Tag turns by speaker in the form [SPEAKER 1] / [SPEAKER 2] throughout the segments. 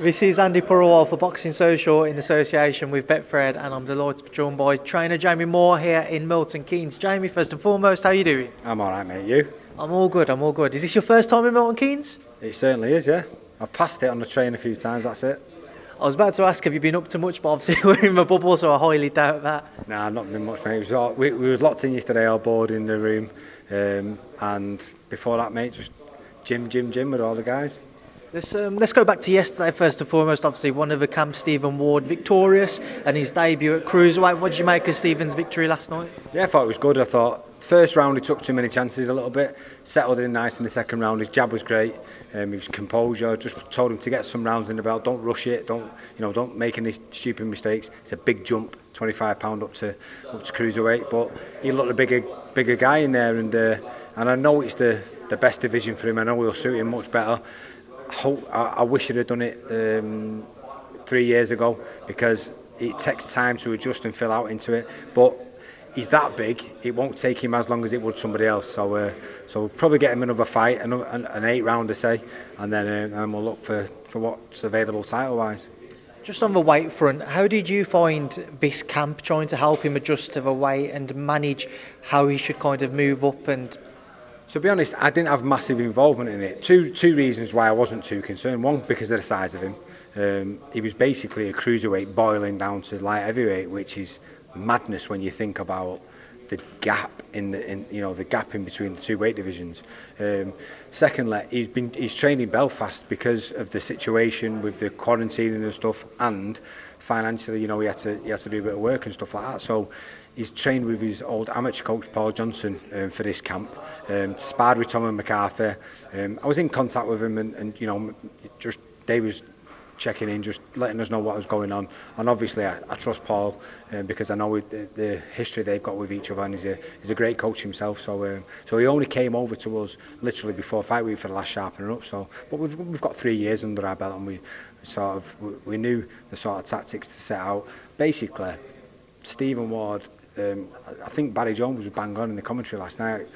[SPEAKER 1] This is Andi Purewal for Boxing Social in association with Betfred, and I'm delighted to be joined by trainer Jamie Moore here in Milton Keynes. Jamie, first and foremost, how are you doing?
[SPEAKER 2] I'm alright, mate. You?
[SPEAKER 1] I'm all good. Is this your first time in Milton Keynes?
[SPEAKER 2] It certainly is, yeah. I've passed it on the train a few times, that's it.
[SPEAKER 1] I was about to ask, have you been up to much, but obviously we're in the bubble, so I highly doubt that.
[SPEAKER 2] Nah, not been much, mate. We was locked in yesterday, all board in the room, and before that, mate, just gym with all the guys.
[SPEAKER 1] Let's go back to yesterday first and foremost. Obviously, one of the camp, Stephen Ward, victorious, and his debut at cruiserweight. What did you make of Stephen's victory last night?
[SPEAKER 2] Yeah, I thought it was good. I thought first round he took too many chances a little bit, settled in nice in the second round. His jab was great. He was composure. Just told him to get some rounds in the belt. Don't rush it. Don't make any stupid mistakes. It's a big jump, £25 up to cruiserweight, but he looked a bigger guy in there, and I know it's the best division for him. I know we'll suit him much better. I wish I'd have done it 3 years ago, because it takes time to adjust and fill out into it. But he's that big, it won't take him as long as it would somebody else. So we'll probably get him another fight, an 8-rounder, say, and then we'll look for what's available title-wise.
[SPEAKER 1] Just on the weight front, how did you find this camp trying to help him adjust to the weight and manage how he should kind of move up? And
[SPEAKER 2] to be honest, I didn't have massive involvement in it. Two reasons why I wasn't too concerned. One, because of the size of him. He was basically a cruiserweight boiling down to light heavyweight, which is madness when you think about the gap in between the two weight divisions. Secondly, he's trained in Belfast because of the situation with the quarantining and stuff, and financially, he had to do a bit of work and stuff like that. So he's trained with his old amateur coach Paul Johnson for this camp. Sparred with Tom and McCarthy. I was in contact with him, and just they was checking in, just letting us know what was going on. And obviously I trust Paul, because I know the history they've got with each other, and he's a great coach himself. So he only came over to us literally before fight week for the last sharpening up. But we've got 3 years under our belt, and we knew the sort of tactics to set out. Basically, Stephen Ward, I think Barry Jones was bang on in the commentary last night.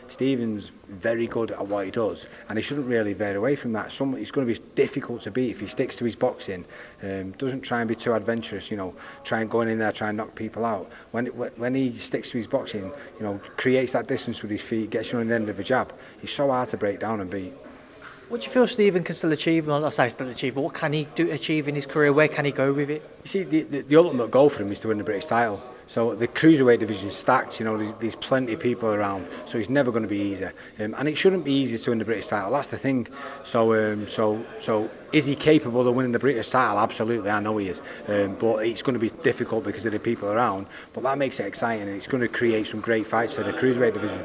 [SPEAKER 2] Stephen's very good at what he does, and he shouldn't really veer away from that. It's going to be difficult to beat if he sticks to his boxing. Doesn't try and be too adventurous, try and go in there, try and knock people out. When he sticks to his boxing, creates that distance with his feet, gets you on the end of a jab, he's so hard to break down and beat.
[SPEAKER 1] What do you feel Stephen can still achieve? Well, not say still achieve, but what can he achieve in his career? Where can he go with it?
[SPEAKER 2] You see, the ultimate goal for him is to win the British title. So the cruiserweight division is stacked. There's plenty of people around, so it's never going to be easy. And it shouldn't be easy to win the British title. That's the thing. So is he capable of winning the British title? Absolutely, I know he is. But it's going to be difficult because of the people around. But that makes it exciting, and it's going to create some great fights for the cruiserweight division.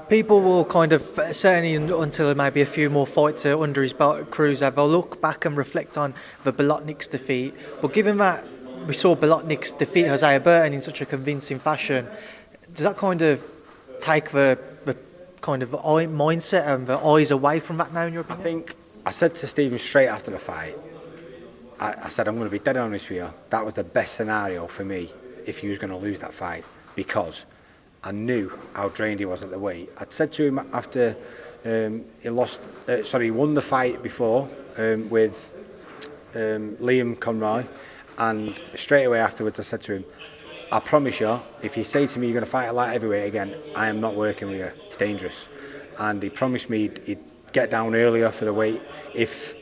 [SPEAKER 1] People will kind of, certainly until maybe a few more fights are under his belt at cruiser, they'll look back and reflect on the Bolotnik's defeat. But given that we saw Bolotnik's defeat Hosea Burton in such a convincing fashion, does that kind of take the kind of mindset and the eyes away from that now, in your opinion?
[SPEAKER 2] I think I said to Stephen straight after the fight, I said, I'm going to be dead honest with you, that was the best scenario for me if he was going to lose that fight, because I knew how drained he was at the weight. I'd said to him after he won the fight before with Liam Conroy, and straight away afterwards I said to him, I promise you, if you say to me you're going to fight at light heavyweight again, I am not working with you. It's dangerous. And he promised me he'd get down earlier for the weight if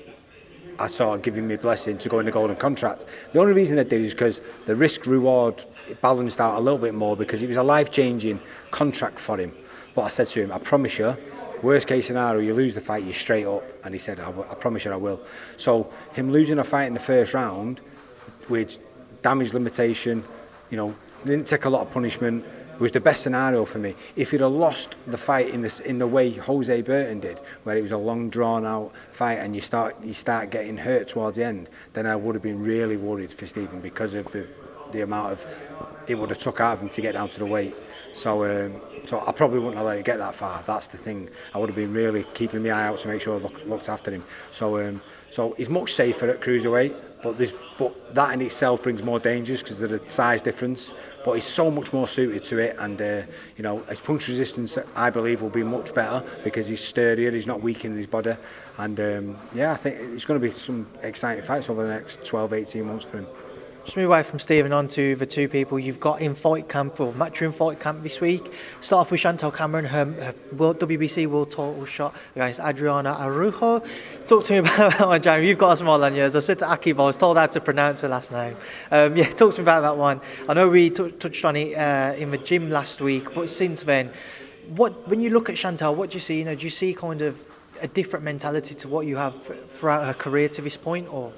[SPEAKER 2] I sort of give him my blessing to go in the golden contract. The only reason I did is because the risk-reward balanced out a little bit more, because it was a life-changing contract for him. But I said to him, I promise you, worst case scenario, you lose the fight, you're straight up. And he said, I promise you I will. So him losing a fight in the first round with damage limitation, didn't take a lot of punishment, was the best scenario for me. If he'd have lost the fight in the way Hosea Burton did, where it was a long drawn out fight and you start getting hurt towards the end, then I would have been really worried for Stephen, because of the the amount of it would have took out of him to get down to the weight. So I probably wouldn't have let it get that far. That's the thing. I would have been really keeping my eye out to make sure I looked after him. So he's much safer at cruiserweight, but that in itself brings more dangers because of the size difference. But he's so much more suited to it, and his punch resistance, I believe, will be much better because he's sturdier. He's not weak in his body, and I think it's going to be some exciting fights over the next 12-18 months for him.
[SPEAKER 1] Just move away from Stephen on to the two people you've got in fight camp, or matchroom fight camp this week. Start off with Chantelle Cameron, her WBC world title shot against Adriana Araujo. Talk to me about that one, Jamie. You've got a smile on you. As I said to Akib, I was told how to pronounce her last name. Talk to me about that one. I know we touched on it in the gym last week, but since then, when you look at Chantelle, what do you see? Do you see kind of a different mentality to what you have throughout her career to this point, or?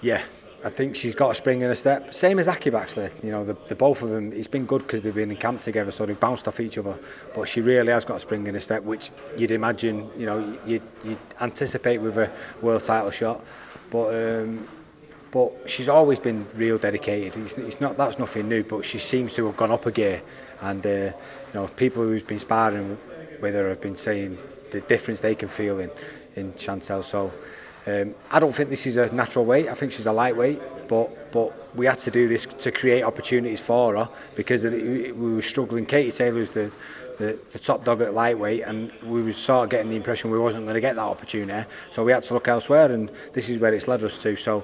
[SPEAKER 2] Yeah. I think she's got a spring in her step. Same as Akib, actually. The both of them, it's been good because they've been in camp together, so they've bounced off each other. But she really has got a spring in her step, which you'd imagine, you'd anticipate with a world title shot. But she's always been real dedicated. That's nothing new, but she seems to have gone up a gear. And people who've been sparring with her have been saying the difference they can feel in Chantelle. So. I don't think this is a natural weight. I think she's a lightweight, but we had to do this to create opportunities for her because we were struggling. Katie Taylor's the top dog at lightweight, and we were sort of getting the impression we wasn't going to get that opportunity. So we had to look elsewhere, and this is where it's led us to. So,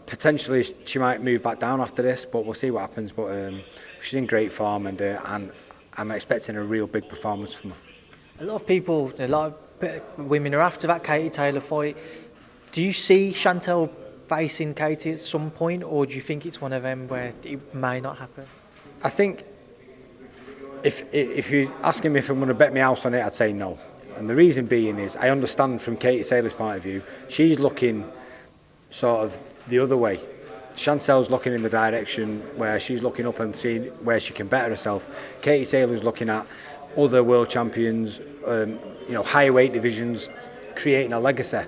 [SPEAKER 2] potentially she might move back down after this, but we'll see what happens. But she's in great form, and I'm expecting a real big performance from her.
[SPEAKER 1] A lot of women are after that Katie Taylor fight. Do you see Chantelle facing Katie at some point, or do you think it's one of them where it may not happen?
[SPEAKER 2] I think if you're asking me if I'm going to bet my house on it, I'd say no. And the reason being is I understand from Katie Taylor's point of view, she's looking sort of the other way. Chantelle's looking in the direction where she's looking up and seeing where she can better herself. Katie Taylor's looking at other world champions, higher weight divisions, creating a legacy.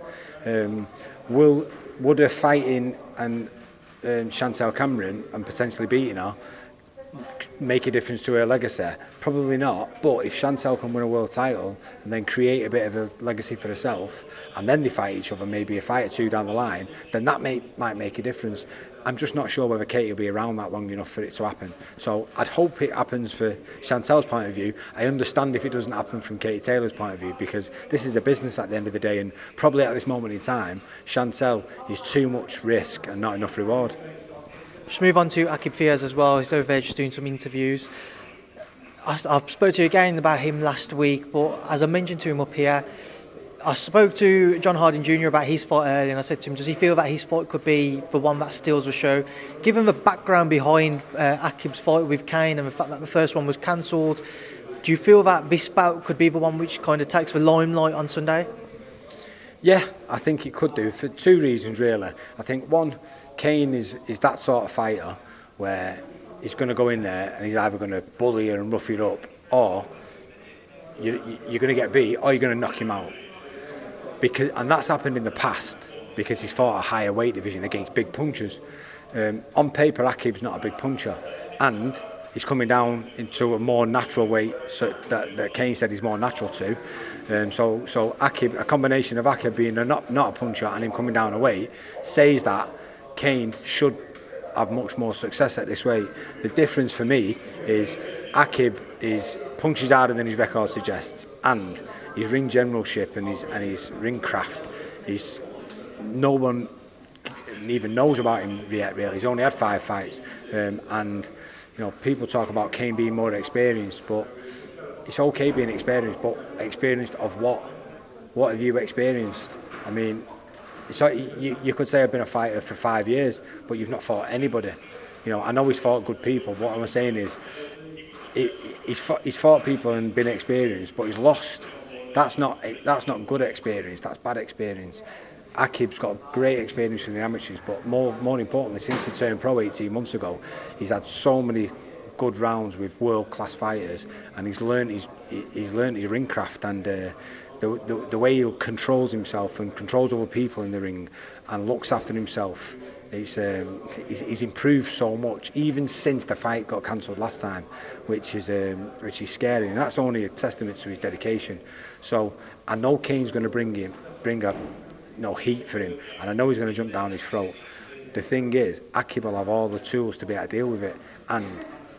[SPEAKER 2] Would her fighting and Chantelle Cameron and potentially beating her make a difference to her legacy? Probably not. But if Chantelle can win a world title and then create a bit of a legacy for herself, and then they fight each other, maybe a fight or two down the line, then that might make a difference. I'm just not sure whether Katie will be around that long enough for it to happen. So I'd hope it happens for Chantelle's point of view. I understand if it doesn't happen from Katie Taylor's point of view, because this is a business at the end of the day, and probably at this moment in time, Chantelle is too much risk and not enough reward.
[SPEAKER 1] Just move on to Akib Fiaz as well. He's over there just doing some interviews. I spoke to you again about him last week, but as I mentioned to him up here, I spoke to John Harding Jr. about his fight earlier, and I said to him, does he feel that his fight could be the one that steals the show? Given the background behind Akib's fight with Kane and the fact that the first one was cancelled, do you feel that this bout could be the one which kind of takes the limelight on Sunday?
[SPEAKER 2] Yeah, I think it could do, for two reasons really. I think one, Kane is that sort of fighter where he's going to go in there and he's either going to bully her and rough it up, or you're going to get beat, or you're going to knock him out. And that's happened in the past because he's fought a higher weight division against big punchers. On paper, Akib's not a big puncher, and he's coming down into a more natural weight, so that Kane said he's more natural to. So Akib, a combination of Akib being not a puncher and him coming down a weight, says that Kane should have much more success at this weight. The difference for me is Akib punches harder than his record suggests, and his ring generalship and his ring craft, no one even knows about him yet really. He's only had 5 fights, and people talk about Kane being more experienced, but it's okay being experienced, but experienced of what? What have you experienced? I mean, it's like you could say I've been a fighter for 5 years, but you've not fought anybody. I know he's fought good people. What I'm saying is, he's fought people and been experienced, but he's lost. That's not good experience. That's bad experience. Akib's got great experience in the amateurs, but more importantly, since he turned pro 18 months ago, he's had so many good rounds with world-class fighters, and he's learned his ring craft, and the way he controls himself and controls other people in the ring and looks after himself He's improved so much, even since the fight got cancelled last time, which is scary, and that's only a testament to his dedication. So I know Kane's going to bring up heat for him, and I know he's going to jump down his throat. The thing is, Akib will have all the tools to be able to deal with it, and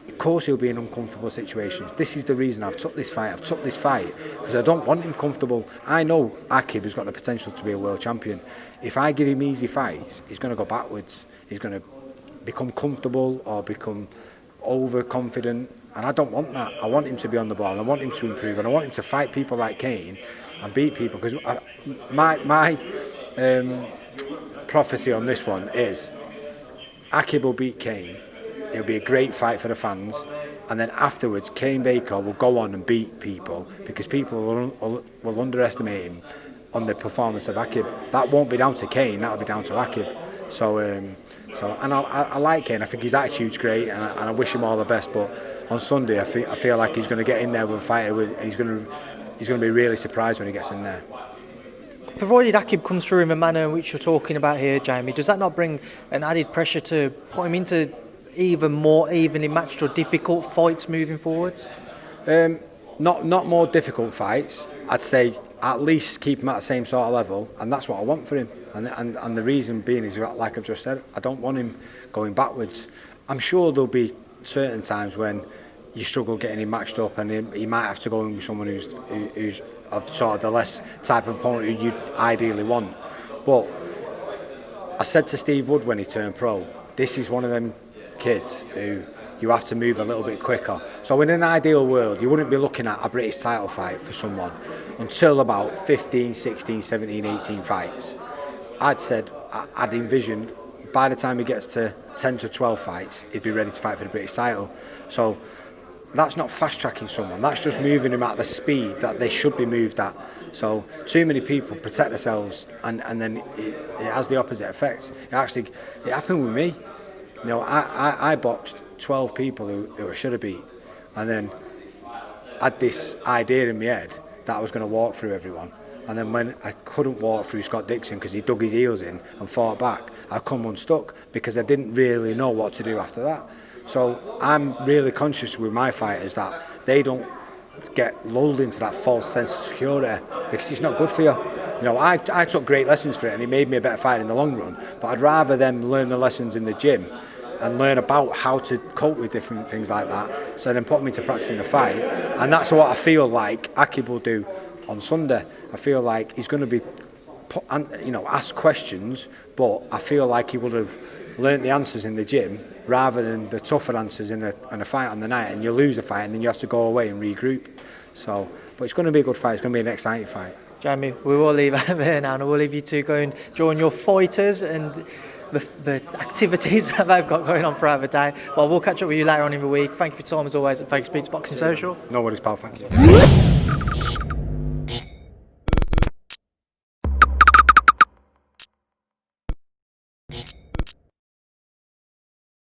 [SPEAKER 2] of course he'll be in uncomfortable situations. This is the reason I've took this fight because I don't want him comfortable. I know Akib has got the potential to be a world champion. If I give him easy fights, he's going to go backwards. He's going to become comfortable or become overconfident, and I don't want that. I want him to be on the ball, I want him to improve, and I want him to fight people like Kane and beat people, because my prophecy on this one is Akib will beat Kane. It'll be a great fight for the fans, and then afterwards Baker will go on and beat people, because people will underestimate him on the performance of Akib. That won't be down to Kane, that'll be down to Akib. So I like Kane. I think his attitude's great, and I wish him all the best. But on Sunday, I feel like he's going to get in there with a fighter. He's going to be really surprised when he gets in there.
[SPEAKER 1] Provided Akib comes through in the manner which you're talking about here, Jamie, does that not bring an added pressure to put him into even more evenly matched or difficult fights moving forwards?
[SPEAKER 2] Not more difficult fights. I'd say at least keep him at the same sort of level, and that's what I want for him. And the reason being is, like I've just said, I don't want him going backwards. I'm sure there'll be certain times when you struggle getting him matched up, and he might have to go in with someone who's of sort of the less type of opponent who you'd ideally want. But I said to Steve Wood when he turned pro, this is one of them kids who you have to move a little bit quicker. So in an ideal world, you wouldn't be looking at a British title fight for someone until about 15, 16, 17, 18 fights. I'd envisioned by the time he gets to 10 to 12 fights, he'd be ready to fight for the British title. So that's not fast tracking someone, that's just moving him at the speed that they should be moved at. So too many people protect themselves, and then it has the opposite effect. It happened with me. I boxed 12 people who I should have beat, and then had this idea in my head that I was going to walk through everyone. And then when I couldn't walk through Scott Dixon because he dug his heels in and fought back, I come unstuck because I didn't really know what to do after that. So I'm really conscious with my fighters that they don't get lulled into that false sense of security, because it's not good for you. I took great lessons for it, and it made me a better fighter in the long run, but I'd rather them learn the lessons in the gym and learn about how to cope with different things like that, so then put them into practice in a fight. And that's what I feel like Akib will do on Sunday. I feel like he's going to be asked questions, but I feel like he would have learnt the answers in the gym rather than the tougher answers in a fight on the night, and you lose a fight and then you have to go away and regroup. So, but it's going to be a good fight. It's going to be an exciting fight.
[SPEAKER 1] Jamie, we will leave it there now, and we'll leave you to go and join your fighters and the activities that they've got going on throughout the day. Well, we'll catch up with you later on in the week. Thank you for your time as always at Vegas Beats Boxing Social.
[SPEAKER 2] No worries, pal. Thanks.